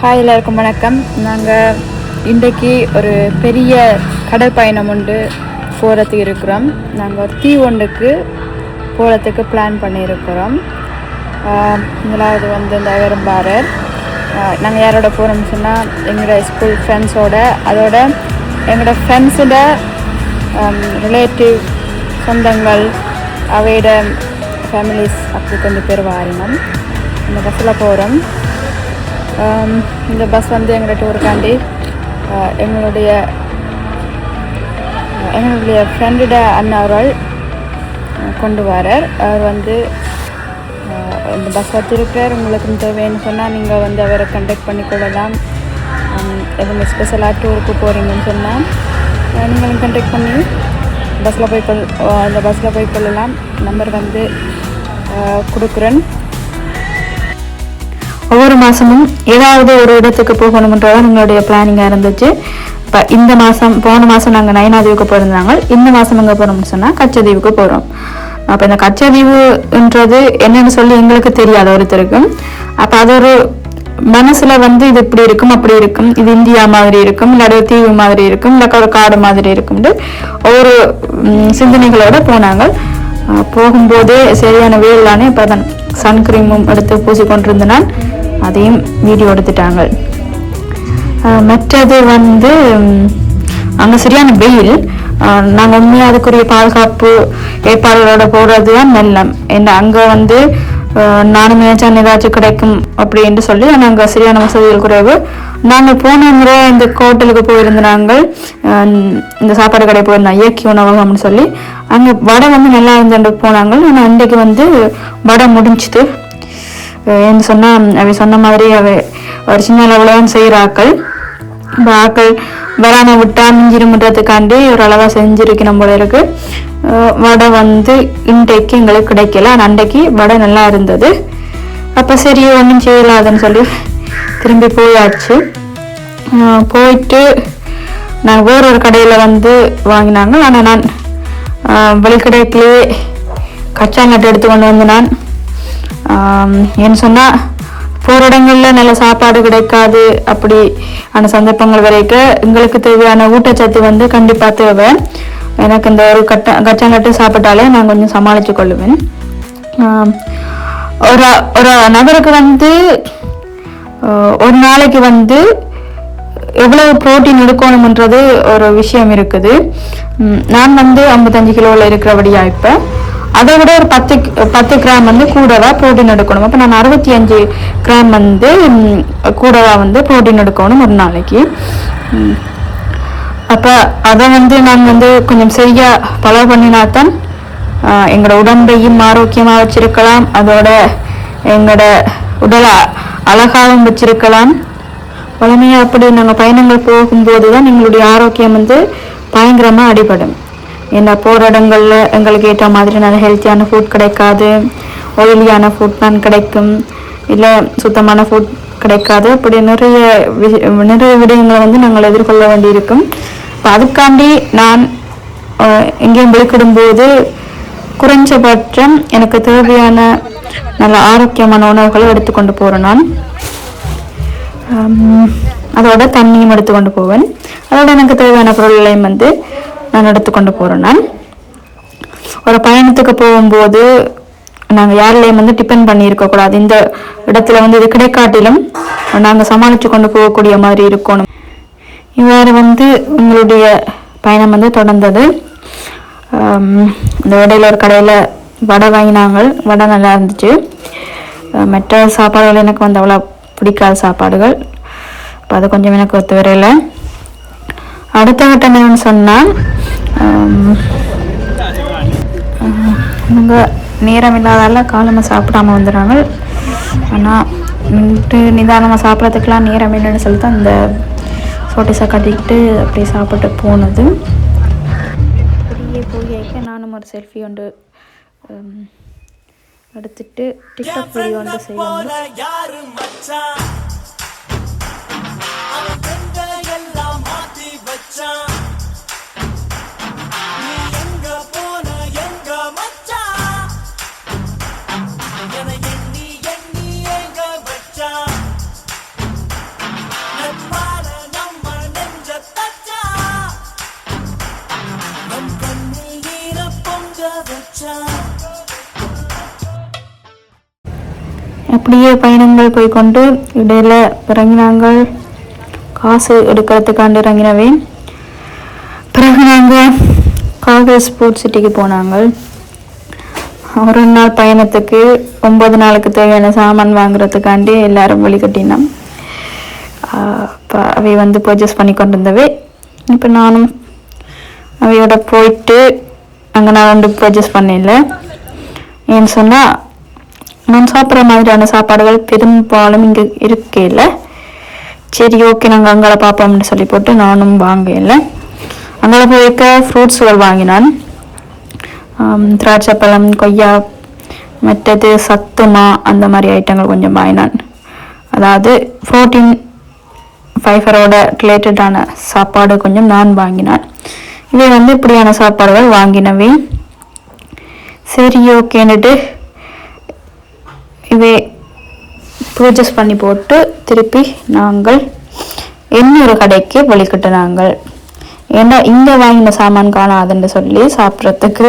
Hi, எல்லாருக்கும் வணக்கம். நாங்கள் இன்றைக்கு ஒரு பெரிய கடல் பயணம் ஒன்று போகிறதுக்கு இருக்கிறோம். நாங்கள் ஒரு தீ ஒன்றுக்கு போகிறதுக்கு பிளான் பண்ணியிருக்கிறோம். முதலாவது வந்து இந்த வெறும்பாரர். நாங்கள் யாரோட போகிறோம்னு சொன்னால் எங்களோட ஸ்கூல் ஃப்ரெண்ட்ஸோட, அதோட எங்களோட ஃப்ரெண்ட்ஸோட ரிலேட்டிவ் சொந்தங்கள் அவையோட ஃபேமிலிஸ் அப்படி கொஞ்சம் பேர் வாரினோம். இந்த பஸ்ஸில் போகிறோம். இந்த பஸ் வந்து எங்களோட டூருக்காண்டி எங்களுடைய ஃப்ரெண்டோட அண்ணா அவர்கள் கொண்டு வரார். அவர் வந்து இந்த பஸ் வச்சுருக்கார். உங்களுக்கு தேவைன்னு சொன்னால் நீங்கள் வந்து அவரை கண்டக்ட் பண்ணிக்கொள்ளலாம். எதுவும் ஸ்பெஷலாக டூருக்கு போகிறீங்கன்னு சொன்னால் நீங்களும் கண்டக்ட் பண்ணி அந்த பஸ்ஸில் போய் கொள்ளலாம். நம்பர் வந்து கொடுக்குறேன். ஒவ்வொரு மாதமும் ஏதாவது ஒரு இடத்துக்கு போகணுன்றதான் எங்களுடைய பிளானிங்காக இருந்துச்சு. இப்போ இந்த மாதம், போன மாதம் நாங்கள் நயனாதீவுக்கு போயிருந்தாங்க. இந்த மாதம் எங்கே போகிறோம்னு சொன்னால் கச்சதீவுக்கு போகிறோம். அப்போ இந்த கச்சதீவுன்றது என்னென்னு சொல்லி எங்களுக்கு தெரியாது ஒருத்தருக்கும். அப்போ அது ஒரு மனசில் வந்து இது இப்படி இருக்கும், அப்படி இருக்கும், இது இந்தியா மாதிரி இருக்கும், இல்லாத தீவு மாதிரி இருக்கும், இல்லை ஒரு காடு மாதிரி இருக்கும்னு ஒவ்வொரு சிந்தனைகளோடு போனாங்க. போகும்போதே சரியான வெயிலானே இப்போ தான் சன்க்ரீமும் எடுத்து பூசிக்கொண்டிருந்தனால் அதையும் வீடியோ எடுத்துட்டாங்க. மற்றது வந்து அங்கே சரியான வெயில். நாங்கள் உண்மையாக அதுக்குரிய பாதுகாப்பு ஏற்பாடுகளோட போகிறது தான் நல்லம். என்ன அங்கே வந்து நானும் நினைச்சான் ஏதாச்சும் கிடைக்கும் அப்படின்னு சொல்லி நாங்கள் சரியான வசதிகள் குறைவு. நாங்கள் போன முறை இந்த ஹோட்டலுக்கு போயிருந்த நாங்கள் இந்த சாப்பாடு கடை போயிருந்தோம், இயற்கை உணவகம்னு சொல்லி. அங்கே வடை வந்து நல்லா இருந்துட்டு போனாங்க. ஆனால் அன்றைக்கு வந்து வடை முடிஞ்சுது. என்ன சொன்னால் அவை சொன்ன மாதிரி ஒரு சின்ன அளவில் செய்கிறாக்கள். இப்போ ஆக்கள் வராமல் விட்டால் மிஞ்சிருமுன்றதுக்காண்டி ஒரு அளவாக செஞ்சுருக்கணும் போல இருக்கு. வடை வந்து இன்றைக்கு எங்களுக்கு கிடைக்கல. ஆனால் அன்றைக்கு வடை நல்லா இருந்தது. அப்போ சரி ஒன்றும் செய்யலாதுன்னு சொல்லி திரும்பி போயாச்சு. போயிட்டு நாங்கள் வேறொரு கடையில் வந்து வாங்கினாங்க. ஆனால் நான் வெளிக்கடைக்குள்ளேயே கச்சா நட்டு எடுத்து கொண்டு வந்து நான் என்ன சொன்னால் போகிற இடங்களில் நல்ல சாப்பாடு கிடைக்காது. அப்படி அந்த சந்தர்ப்பங்கள் வரைக்கும் எங்களுக்கு தேவையான ஊட்டச்சத்து வந்து கண்டிப்பாக தேவை. எனக்கு இந்த ஒரு கச்சா நட்டு சாப்பிட்டாலே நான் கொஞ்சம் சமாளித்து கொள்ளுவேன். ஒரு நபருக்கு வந்து ஒரு நாளைக்கு வந்து எவ்வளவு புரோட்டீன் எடுக்கணும்ன்றது ஒரு விஷயம் இருக்குது. நான் வந்து 55 கிலோவில் இருக்கிறபடியா இப்போ அதை விட ஒரு 10 கிராம் வந்து கூடவா புரோட்டீன் எடுக்கணும். அப்போ நான் 65 கிராம் வந்து கூடவா வந்து புரோட்டீன் எடுக்கணும் ஒரு நாளைக்கு. அப்போ அதை வந்து நான் வந்து கொஞ்சம் சரியாக ஃபாலோ பண்ணினாத்தான் எங்களோட உடம்பையும் ஆரோக்கியமாக வச்சிருக்கலாம், அதோட எங்களோட உடலை அழகாகவும் வச்சிருக்கலாம். வளமையாக அப்படி நாங்கள் பயணங்கள் போகும்போது தான் எங்களுடைய ஆரோக்கியம் வந்து பயங்கரமாக அடிபடும். ஏன்னா போகிற இடங்களில் எங்களுக்கு ஏற்ற மாதிரி நல்ல ஹெல்த்தியான ஃபுட் கிடைக்காது, ஆயிலியான ஃபுட் தான் கிடைக்கும், இல்லை சுத்தமான ஃபுட் கிடைக்காது. அப்படி நிறைய விடயங்களை வந்து நாங்கள் எதிர்கொள்ள வேண்டியிருக்கும். இப்போ அதுக்காண்டி நான் எங்கேயும் வெளிக்கிடும்போது குறைஞ்சபட்சம் எனக்கு தேவையான நல்ல ஆரோக்கியமான உணவுகளை எடுத்துக்கொண்டு போகிறேன். நான் அதோட தண்ணியும் எடுத்துக்கொண்டு போவேன். அதோட எனக்கு தேவையான பொருள்களையும் வந்து நான் எடுத்துக்கொண்டு போகிறேன். நான் ஒரு பயணத்துக்கு போகும்போது நாங்கள் யாரிலையும் வந்து டிபெண்ட் பண்ணி இருக்கக்கூடாது. இந்த இடத்துல வந்து இது கிடைக்காட்டிலும் நாங்கள் சமாளித்து கொண்டு போகக்கூடிய மாதிரி இருக்கணும். இவ்வாறு வந்து எங்களுடைய பயணம் வந்து தொடர்ந்தது. இந்த இடையில ஒரு கடையில் வடை வாங்கினாங்க. வடை நல்லா இருந்துச்சு. மற்ற சாப்பாடுகள் எனக்கு வந்து அவ்வளோ பிடிக்காத சாப்பாடுகள். இப்போ அது கொஞ்சம் எனக்கு ஒத்து வரையில. அடுத்த கட்டம் என்னன்னு சொன்னால் நாங்கள் நேரம் இல்லாதால காலமாக சாப்பிடாம வந்துடுறாங்க. ஆனால் நிதானமாக சாப்பிட்றதுக்கெலாம் நேரம் என்னன்னு சொல்லி தான் இந்த ஃபோட்டோஸை கட்டிக்கிட்டு அப்படியே சாப்பிட்டு போனது. அப்படியே போய் நானும் ஒரு செல்ஃபி ஒன்று எடுத்துட்டு டிக்டாக் வீடியோ ஒன்று செய்யணும். இப்படியே பயணங்கள் போய்கொண்டு இடையில இறங்கினாங்கள், காசு எடுக்கிறதுக்காண்டு இறங்கினவே. பிறகு நாங்கள் காங்கிரஸ் ஸ்போர்ட்ஸ் சிட்டிக்கு போனாங்க. ஒரு நாள் பயணத்துக்கு 9 நாளுக்கு தேவையான சாமான் வாங்குறதுக்காண்டி எல்லாரும் வழிகட்டினோம். அவை வந்து பர்ச்சேஸ் பண்ணி கொண்டு இருந்தவை. இப்போ நானும் அவையோட போயிட்டு அங்கே நான் வந்து பர்ச்சேஸ் பண்ணல. ஏன்னு சொன்னால் நான் சாப்பிட்ற மாதிரியான சாப்பாடுகள் பெரும்பாலும் இங்கே இருக்கையில். சரி ஓகே நாங்கள் அங்கே பார்ப்போம்னு சொல்லி போட்டு நானும் வாங்கல. அங்கே போயிருக்க ஃப்ரூட்ஸுகள் வாங்கினான். திராட்சை பழம், கொய்யா, மற்றது சத்துமா அந்த மாதிரி ஐட்டங்கள் கொஞ்சம் வாங்கினான். அதாவது ப்ரோட்டீன் ஃபைபரோட ரிலேட்டடான சாப்பாடு கொஞ்சம் நான் வாங்கினான். இவை வந்து இப்படியான சாப்பாடுகள் வாங்கினவே. சரி ஓகேன்னுட்டு இவை பர்ச்சேஸ் பண்ணி போட்டு திருப்பி நாங்கள் இன்னொரு கடைக்கு வழிகட்டினாங்கள். ஏன்னா இங்கே வாங்கின சாமான் காணாதுன்னு சொல்லி சாப்பிட்றதுக்கு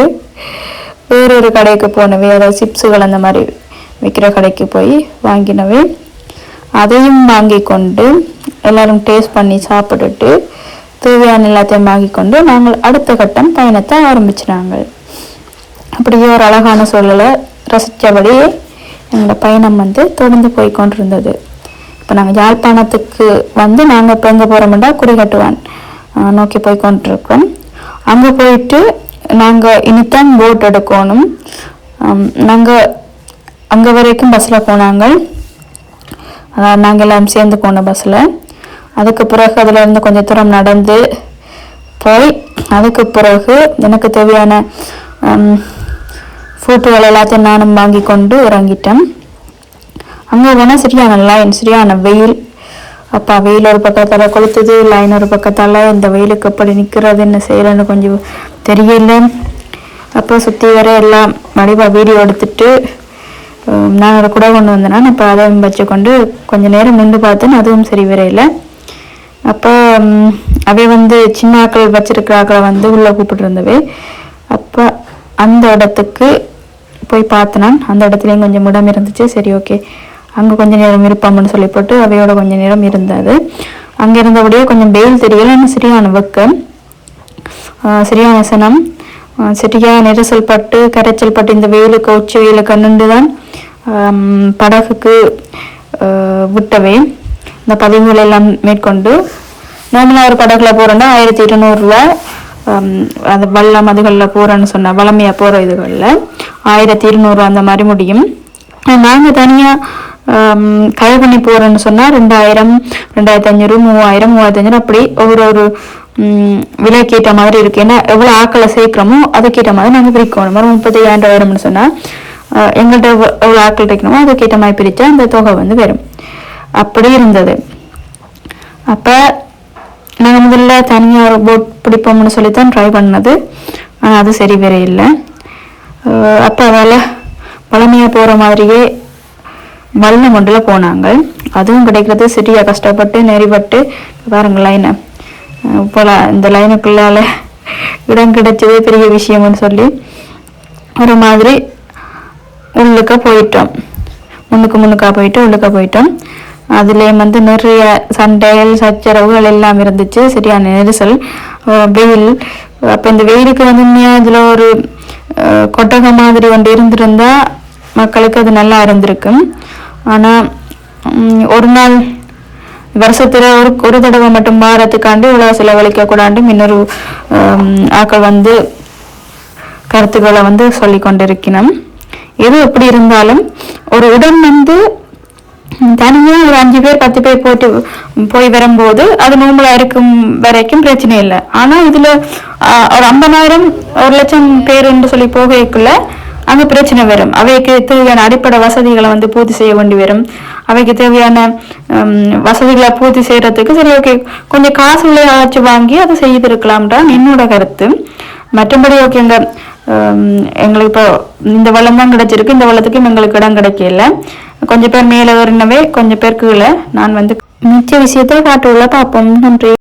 வேறொரு கடைக்கு போனவே. அதாவது சிப்ஸுகள் அந்த மாதிரி விற்கிற கடைக்கு போய் வாங்கினவே. அதையும் வாங்கி கொண்டு எல்லாரும் டேஸ்ட் பண்ணி சாப்பிட்டுட்டு தேவையான எல்லாத்தையும் வாங்கி கொண்டு நாங்கள் அடுத்த கட்டம் பயணத்தை ஆரம்பிச்சினாங்க. அப்படியே ஒரு அழகான சூழலை ரசித்தபடியே எங்களோட பயணம் வந்து தொடர்ந்து போய் கொண்டிருந்தது. இப்போ நாங்கள் யாழ்ப்பாணத்துக்கு வந்து நாங்கள் இப்போ எங்கே போகிறோம்னா குறிகட்டுவான் நோக்கி போய் கொண்டிருக்கோம். அங்கே போயிட்டு நாங்கள் இனித்தான் போட் எடுக்கணும். நாங்கள் அங்கே வரைக்கும் பஸ்ஸில் போனாங்க. அதாவது நாங்கள் எல்லாம் சேர்ந்து போன பஸ்ஸில். அதுக்கு பிறகு அதில் இருந்து கொஞ்சம் தூரம் நடந்து போய் அதுக்கு பிறகு எனக்கு தேவையான ஃபோட்டோகள் எல்லாத்தையும் நானும் வாங்கி கொண்டு இறங்கிட்டேன். அங்கே போனால் சரியான வெயில். அப்பா வெயில் ஒரு பக்கத்தால் கொளுத்துது, லைன் ஒரு பக்கத்தால். இந்த வெயிலுக்கு எப்படி நிற்கிறது என்ன செய்யறேன்னு கொஞ்சம் தெரியல. அப்போ சுற்றி வர எல்லாம் வடிவாக வீடியோ எடுத்துட்டு நான் அதை கூட கொண்டு வந்தேன். இப்போ அதை வச்சுக்கொண்டு கொஞ்சம் நேரம் நின்று பார்த்தேன், அதுவும் சரி வரையில. அப்போ அவை வந்து சின்ன ஆக்கள் வச்சிருக்கிற ஆக்களை வந்து உள்ளே கூப்பிட்டு இருந்தவை. அப்போ அந்த இடத்துக்கு போய் பார்த்தேன். அந்த இடத்துலையும் கொஞ்சம் இடம் இருந்துச்சு. சரி ஓகே அங்கே கொஞ்சம் நேரம் இருப்போம்னு சொல்லி போட்டு அவையோட கொஞ்சம் நேரம் இருந்தது. அங்கே இருந்தபடியே கொஞ்சம் வெயில் தெரியல. இன்னும் சரியான வெக்கம், சரியான சனம், சரியான நெரிசல் பட்டு கரைச்சல் பட்டு இந்த வெயிலுக்கு உச்சி வெயிலுக்கு நின்று தான் படகுக்கு விட்டவே. இந்த பதிவுகள் எல்லாம் மேற்கொண்டு நார்மலாக ஒரு படகுல போகிறோன்னா 1200 ரூபா. அது வல்லம் அதுகளில் போகிறேன்னு சொன்னால் வளமையாக போகிற இதுகளில் 1200 அந்த மாதிரி முடியும். நாங்கள் தனியாக கை பண்ணி போகிறேன்னு சொன்னால் 2000, 2500, 3000, 3500 அப்படி ஒவ்வொரு விலைக்கேற்ற மாதிரி இருக்குது. ஏன்னா எவ்வளோ ஆக்களை சேர்க்குறோமோ அதுக்கேற்ற மாதிரி நாங்கள் பிரிக்கணும். ஒரு 35,000 சொன்னால் எங்கள்கிட்ட எவ்வளோ ஆக்கள் இருக்கணுமோ அதுக்கேற்ற மாதிரி பிரித்தா அந்த தொகை வந்து வரும். அப்படி இருந்தது. அப்போ நாங்கள் முதல்ல தனியாக ஒரு போட் பிடிப்போம்னு சொல்லித்தான் ட்ரை பண்ணது. ஆனால் அது சரி வேற இல்லை. அப்போ அதில் பழமையாக போகிற மாதிரியே வல்லம் ஒன்றில் போனாங்க. அதுவும் கிடைக்கிறது சரியாக கஷ்டப்பட்டு நெறிப்பட்டு பாருங்க லைனை. இப்போ இந்த லைனுக்குள்ளால இடம் கிடைச்சதே பெரிய விஷயம்னு சொல்லி ஒரு மாதிரி உள்ளுக்க போயிட்டோம். முன்னுக்கா போயிட்டு உள்ளுக்க போயிட்டோம். அதுலேயும் வந்து நிறைய சண்டைகள் சச்சரவுகள் எல்லாம் இருந்துச்சு. சரியான நெரிசல், வெயில். அப்போ இந்த வெயிலுக்கு வந்து இதில் ஒரு கொட்டகம் மாதிரி ஒன்று இருந்திருந்தா மக்களுக்கு அது நல்லா இருந்திருக்கும். ஆனால் ஒரு நாள் வருஷத்துல ஒரு தடவை மட்டும் வாரத்துக்காண்டு இவ்வளோ செலவழிக்க கூடாண்டு இன்னொரு ஆக்கள் வந்து கருத்துக்களை வந்து சொல்லி கொண்டிருக்கணும். எது எப்படி இருந்தாலும் ஒரு இடம் வந்து தனியாக ஒரு 5 பேர் 10 பேர் போய் வரும்போது அது நோம்பலா இருக்கும் வரைக்கும் பிரச்சனை இல்லை. ஆனால் இதில் ஒரு 50,000 1,00,000 பேர் என்று சொல்லி போகைக்குள்ள அங்கே பிரச்சனை வரும். அவைக்கு தேவையான அடிப்படை வசதிகளை வந்து பூர்த்தி செய்ய வேண்டி வரும். அவைக்கு தேவையான வசதிகளை பூர்த்தி செய்யறதுக்கு சரி ஓகே கொஞ்சம் காசு விளையாச்சு வாங்கி அதை செய்திருக்கலாம்தான் என்னோட கருத்து. மற்றபடி ஓகே எங்களுக்கு இப்போ இந்த வளம் தான் கிடைச்சிருக்கு, இந்த வளத்துக்கும் எங்களுக்கு இடம் கிடைக்கல. கொஞ்சம் பேர் மேலே வரனவே, கொஞ்சம் பேர் கீழே. நான் வந்து மிச்ச விஷயத்தை காட்டுள்ள பார்ப்போம். நன்றி.